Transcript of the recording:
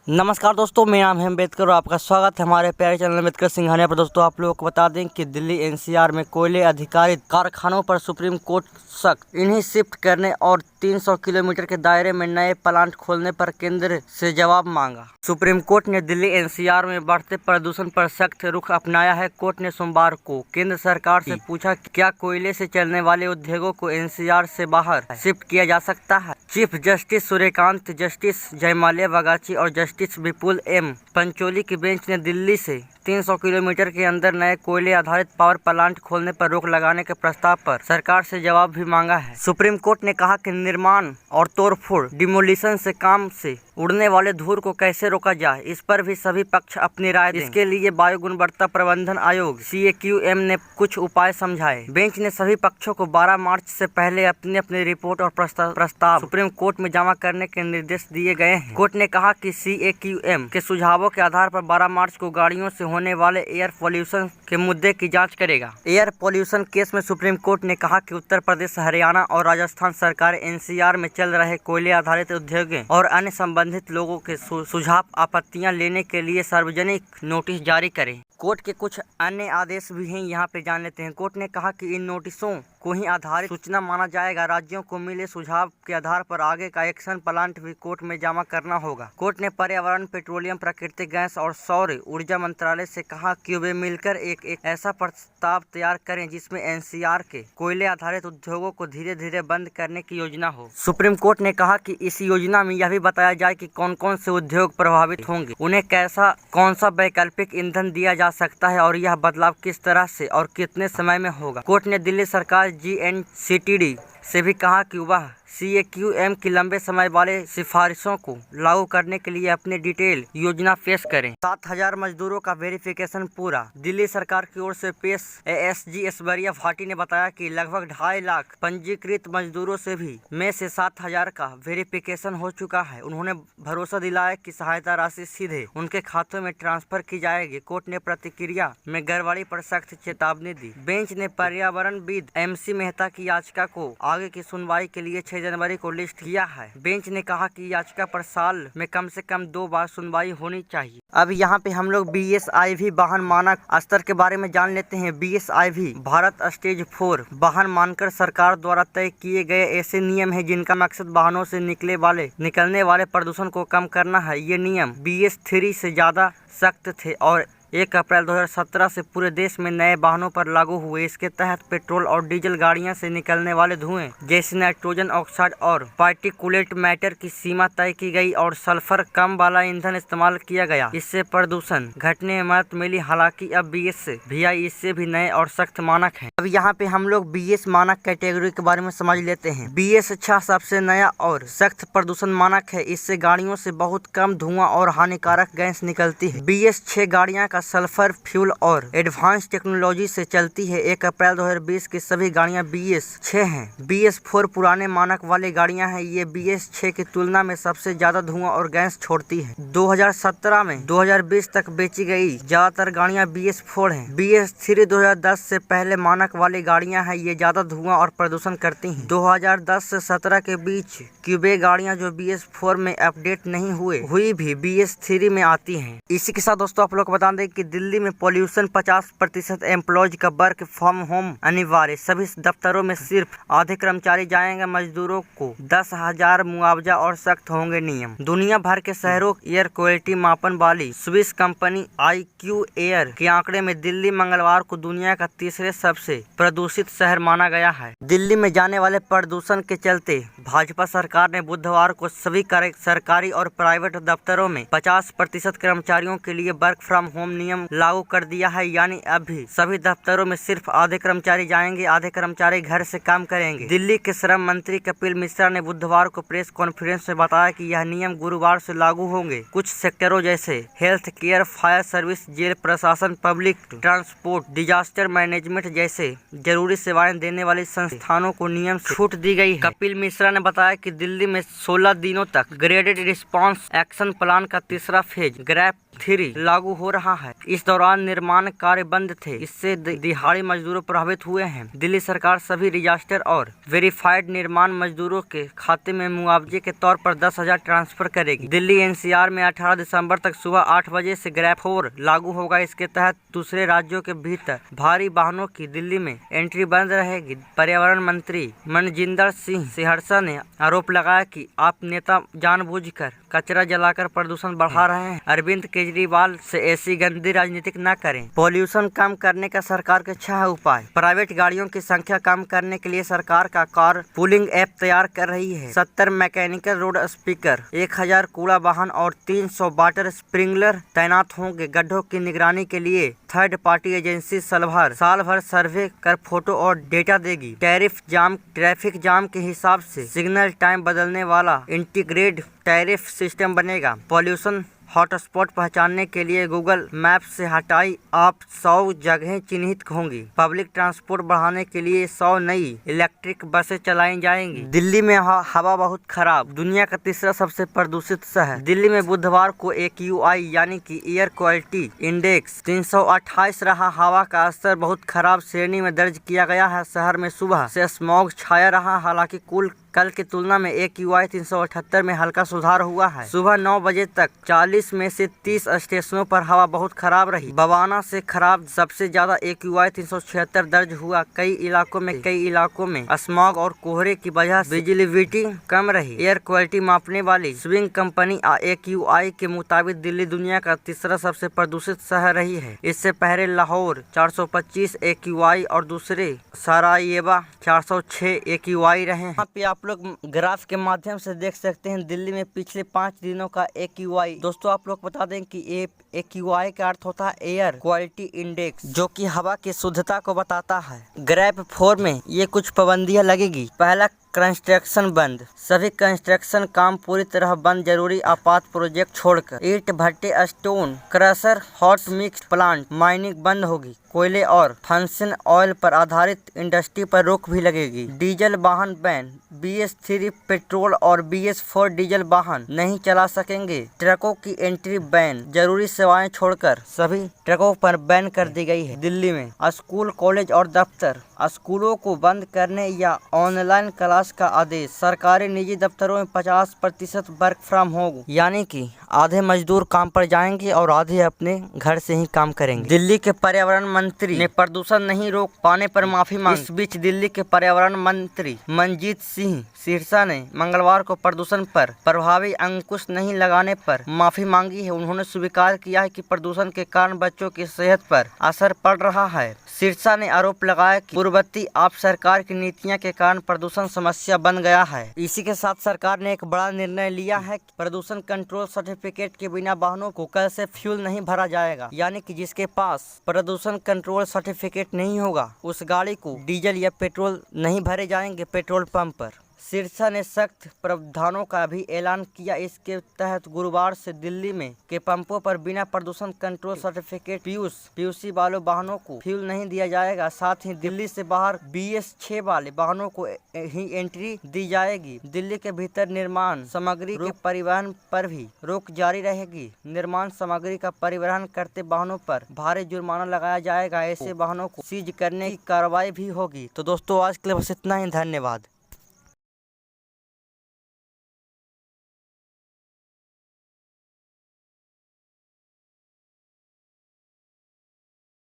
नमस्कार दोस्तों, मेरा नाम है अम्बेडकर और आपका स्वागत है हमारे प्यारे चैनल अम्बेडकर सिंघानिया पर। दोस्तों, आप लोगों को बता दें कि दिल्ली एनसीआर में कोयले आधारित कारखानों पर सुप्रीम कोर्ट सख्त। इन्हें शिफ्ट करने और 300 किलोमीटर के दायरे में नए प्लांट खोलने पर केंद्र से जवाब मांगा। सुप्रीम कोर्ट ने दिल्ली एनसीआर में बढ़ते प्रदूषण पर सख्त रुख अपनाया है। कोर्ट ने सोमवार को केंद्र सरकार से पूछा कि क्या कोयले से चलने वाले उद्योगों को एनसीआर से बाहर शिफ्ट किया जा सकता है। Chief justice Suryakant, justice Joymalya Bagchi और जस्टिस विपुल एम पंचोली की बेंच ने दिल्ली से 300 किलोमीटर के अंदर नए कोयले आधारित पावर प्लांट खोलने पर रोक लगाने के प्रस्ताव पर सरकार से जवाब भी मांगा है। सुप्रीम कोर्ट ने कहा कि निर्माण और तोड़फोड़ डिमोलिशन से काम से उड़ने वाले धूल को कैसे रोका जाए, इस पर भी सभी पक्ष अपनी राय दें। इसके लिए वायु गुणवत्ता प्रबंधन आयोग CAQM ने कुछ उपाय समझाए। बेंच ने सभी पक्षों को 12 मार्च से पहले अपनी अपनी रिपोर्ट और प्रस्ताव सुप्रीम कोर्ट में जमा करने के निर्देश दिए गए हैं। कोर्ट ने कहा कि CAQM के सुझावों के आधार पर 12 मार्च को गाड़ियों से होने वाले एयर पॉल्यूशन के मुद्दे की जांच करेगा। एयर पॉल्यूशन केस में सुप्रीम कोर्ट ने कहा कि उत्तर प्रदेश, हरियाणा और राजस्थान सरकार एनसीआर में चल रहे कोयले आधारित उद्योगों और अन्य संबंधित लोगों के सुझाव आपत्तियां लेने के लिए सार्वजनिक नोटिस जारी करें। कोर्ट के कुछ अन्य आदेश भी हैं, यहाँ पे जान लेते हैं। कोर्ट ने कहा कि इन नोटिसों को ही आधारित सूचना माना जाएगा। राज्यों को मिले सुझाव के आधार पर आगे का एक्शन प्लान भी कोर्ट में जमा करना होगा। कोर्ट ने पर्यावरण, पेट्रोलियम, प्राकृतिक गैस और सौर ऊर्जा मंत्रालय से कहा कि वे मिलकर एक ऐसा प्रस्ताव तैयार करें जिसमें एनसीआर के कोयले आधारित उद्योगों को धीरे धीरे बंद करने की योजना हो। सुप्रीम कोर्ट ने कहा कि इस योजना में यह भी बताया जाए कि कौन कौन से उद्योग प्रभावित होंगे, उन्हें कौन सा वैकल्पिक ईंधन दिया जा सकता है और यह बदलाव किस तरह से और कितने समय में होगा। कोर्ट ने दिल्ली सरकार GNCTD से भी कहा कि वह CAQM की लंबे समय वाले सिफारिशों को लागू करने के लिए अपनी डिटेल योजना पेश करें। 7000 मजदूरों का वेरिफिकेशन पूरा। दिल्ली सरकार की ओर से पेश ASG ऐश्वर्या भाटी ने बताया कि लगभग 2.5 लाख पंजीकृत मजदूरों से भी में से 7000 का वेरिफिकेशन हो चुका है। उन्होंने भरोसा दिलाया कि सहायता राशि सीधे उनके खातों में ट्रांसफर की जाएगी। कोर्ट ने प्रतिक्रिया में गड़बड़ी पर सख्त चेतावनी दी। बेंच ने पर्यावरणविद MC मेहता की याचिका को आगे की सुनवाई के लिए 6 जनवरी को लिस्ट किया है। बेंच ने कहा कि याचिका पर साल में कम से कम 2 बार सुनवाई होनी चाहिए। अब यहाँ पे हम लोग BSIV वाहन मानक स्तर के बारे में जान लेते हैं। BSIV भारत स्टेज 4 वाहन मानकर सरकार द्वारा तय किए गए ऐसे नियम है जिनका मकसद वाहनों से निकलने वाले प्रदूषण को कम करना है। ये नियम BS3 से ज्यादा सख्त थे और 1 अप्रैल 2017 से पूरे देश में नए वाहनों पर लागू हुए। इसके तहत पेट्रोल और डीजल गाड़ियां से निकलने वाले धुएं जैसे नाइट्रोजन ऑक्साइड और पार्टिकुलेट मैटर की सीमा तय की गई और सल्फर कम वाला ईंधन इस्तेमाल किया गया। इससे प्रदूषण घटने में मदद मिली। हालांकि अब BS-VI इससे भी नए और सख्त मानक हैं। अब यहाँ पे हम लोग BS मानक कैटेगरी के बारे में समझ लेते हैं। BS6 सबसे नया और सख्त प्रदूषण मानक है। इससे गाड़ियों से बहुत कम धुआं और हानिकारक गैस निकलती है। BS6 गाड़ियां सल्फर फ्यूल और एडवांस टेक्नोलॉजी से चलती है। 1 अप्रैल 2020 की सभी गाड़ियां BS6 हैं। BS4 पुराने मानक वाली गाड़ियां हैं। ये BS6 की तुलना में सबसे ज्यादा धुआं और गैस छोड़ती है। 2017 में 2020 तक बेची गई ज्यादातर गाड़ियां BS4 हैं। BS3 2010 से पहले मानक वाली गाड़ियां हैं। ये ज्यादा धुआं और प्रदूषण करती हैं। 2010 से 17 के बीच की वे गाड़ियां जो BS4 में अपडेट नहीं हुई भी BS3 में आती हैं। इसी के साथ दोस्तों आप लोग बता दें कि दिल्ली में पॉल्यूशन 50% एम्प्लॉयज का वर्क फ्रॉम होम अनिवार्य। सभी दफ्तरों में सिर्फ आधे कर्मचारी जाएंगे। मजदूरों को 10,000 मुआवजा और सख्त होंगे नियम। दुनिया भर के शहरों एयर क्वालिटी मापन वाली स्विस कंपनी IQ एयर के आंकड़े में दिल्ली मंगलवार को दुनिया का तीसरे सबसे प्रदूषित शहर माना गया है। दिल्ली में जाने वाले प्रदूषण के चलते भाजपा सरकार ने बुधवार को सभी सरकारी और प्राइवेट दफ्तरों में 50% कर्मचारियों के लिए वर्क फ्रॉम होम नियम लागू कर दिया है। यानी अभी सभी दफ्तरों में सिर्फ आधे कर्मचारी जाएंगे, आधे कर्मचारी घर से काम करेंगे। दिल्ली के श्रम मंत्री कपिल मिश्रा ने बुधवार को प्रेस कॉन्फ्रेंस में बताया कि यह नियम गुरुवार से लागू होंगे। कुछ सेक्टरों जैसे health care, fire service, jail प्रशासन, पब्लिक ट्रांसपोर्ट, डिजास्टर मैनेजमेंट जैसे जरूरी सेवाएं देने वाले संस्थानों को नियम से छूट दी गई है। कपिल मिश्रा ने बताया कि दिल्ली में 16 दिनों तक ग्रेडेड रिस्पांस एक्शन प्लान का तीसरा फेज ग्रैप 3 लागू हो रहा है। है। इस दौरान निर्माण कार्य बंद थे, इससे दिहाड़ी मजदूरों प्रभावित हुए हैं। दिल्ली सरकार सभी रजिस्टर और वेरीफाइड निर्माण मजदूरों के खाते में मुआवजे के तौर पर 10,000 ट्रांसफर करेगी। दिल्ली एनसीआर में 18 दिसंबर तक सुबह 8 बजे से ग्रैब 4 लागू होगा। इसके तहत दूसरे राज्यों के भीतर भारी वाहनों की दिल्ली में एंट्री बंद रहेगी। पर्यावरण मंत्री मनजिंदर सिंह सिरसा ने आरोप लगाया कि आप नेता जानबूझकर कचरा जलाकर प्रदूषण बढ़ा रहे हैं। अरविंद केजरीवाल से ऐसी गंदी राजनीति न करें। पॉल्यूशन कम करने का सरकार का अच्छा है उपाय। प्राइवेट गाड़ियों की संख्या कम करने के लिए सरकार का कार पूलिंग ऐप तैयार कर रही है। 70 मैकेनिकल रोड स्पीकर, 1000 कूड़ा वाहन और 300 वाटर स्प्रिंकलर तैनात होंगे। गड्ढों की निगरानी के लिए थर्ड पार्टी एजेंसी साल भर सर्वे कर फोटो और डेटा देगी। ट्रैफिक जाम के हिसाब से सिग्नल टाइम बदलने वाला इंटीग्रेटेड टैरिफ सिस्टम बनेगा। पॉल्यूशन हॉटस्पॉट पहचानने के लिए गूगल मैप से हटाई आप 100 जगहें चिन्हित होंगी। पब्लिक ट्रांसपोर्ट बढ़ाने के लिए 100 नई इलेक्ट्रिक बसें चलाई जाएंगी। दिल्ली में हवा बहुत खराब, दुनिया का तीसरा सबसे प्रदूषित शहर। दिल्ली में बुधवार को AQI यानी कि एयर क्वालिटी इंडेक्स 328 रहा। हवा का स्तर बहुत खराब श्रेणी में दर्ज किया गया है। शहर में सुबह से स्मॉग छाया रहा, हालांकि कल की तुलना में AQI 378 में हल्का सुधार हुआ है। सुबह 9 बजे तक 40 में से 30 स्टेशनों पर हवा बहुत खराब रही। बवाना से खराब सबसे ज्यादा AQI 376 दर्ज हुआ। कई इलाकों में स्मॉग और कोहरे की वजह से विजिबिलिटी कम रही। एयर क्वालिटी मापने वाली स्विंग कंपनी AQI के मुताबिक दिल्ली दुनिया का तीसरा सबसे प्रदूषित शहर रही है। इससे पहले लाहौर 425 AQI और दूसरे सरायेवा 406 AQI रहे। यहाँ पे आप लोग ग्राफ के माध्यम से देख सकते हैं दिल्ली में पिछले 5 दिनों का AQI। दोस्तों आप लोग बता दें कि AQI का अर्थ होता है एयर क्वालिटी इंडेक्स, जो कि हवा की शुद्धता को बताता है। ग्रैब 4 में ये कुछ पाबंदियां लगेगी। पहला, कंस्ट्रक्शन बंद, सभी कंस्ट्रक्शन काम पूरी तरह बंद, जरूरी आपात प्रोजेक्ट छोड़कर। ईंट भट्टे, stone crusher, hot mix plant, mining बंद होगी। कोयले और फंक्शन ऑयल पर आधारित इंडस्ट्री पर रोक भी लगेगी। डीजल वाहन बैन, BS3 पेट्रोल और BS4 डीजल वाहन नहीं चला सकेंगे। ट्रकों की एंट्री बैन, जरूरी सेवाएं छोड़कर सभी ट्रकों पर बैन कर दी गई है। दिल्ली में स्कूल, कॉलेज और दफ्तर, स्कूलों को बंद करने या ऑनलाइन क्लास का आदेश। सरकारी निजी दफ्तरों में 50% वर्क फ्रॉम होम, यानी कि आधे मजदूर काम पर जाएंगे और आधे अपने घर से ही काम करेंगे। दिल्ली के पर्यावरण मंत्री ने प्रदूषण नहीं रोक पाने पर माफी मांगी। इस बीच दिल्ली के पर्यावरण मंत्री मनजीत सिंह सिरसा ने मंगलवार को प्रदूषण पर प्रभावी अंकुश नहीं लगाने पर माफी मांगी है। उन्होंने स्वीकार किया है कि प्रदूषण के कारण बच्चों की सेहत पर असर पड़ रहा है। सिरसा ने आरोप लगाया कि पूर्ववर्ती आप सरकार की नीतियां के कारण प्रदूषण समस्या बन गया है। इसी के साथ सरकार ने एक बड़ा निर्णय लिया है कि प्रदूषण कंट्रोल सर्टिफिकेट के बिना वाहनों को कल से फ्यूल नहीं भरा जाएगा, यानी कि जिसके पास प्रदूषण कंट्रोल सर्टिफिकेट नहीं होगा उस गाड़ी को डीजल या पेट्रोल नहीं भरे जाएंगे पेट्रोल पंप पर। सिरसा ने सख्त प्रावधानों का भी ऐलान किया। इसके तहत गुरुवार से दिल्ली में के पंपों पर बिना प्रदूषण कंट्रोल सर्टिफिकेट PUC वालों वाहनों को फ्यूल नहीं दिया जाएगा। साथ ही दिल्ली से बाहर BS6 वाले वाहनों को ही एंट्री दी जाएगी। दिल्ली के भीतर निर्माण सामग्री के परिवहन पर भी रोक जारी रहेगी। निर्माण सामग्री का परिवहन करते वाहनों पर भारी जुर्माना लगाया जाएगा। ऐसे वाहनों को सीज करने की कार्रवाई भी होगी। तो दोस्तों आज के लिए बस इतना ही। धन्यवाद।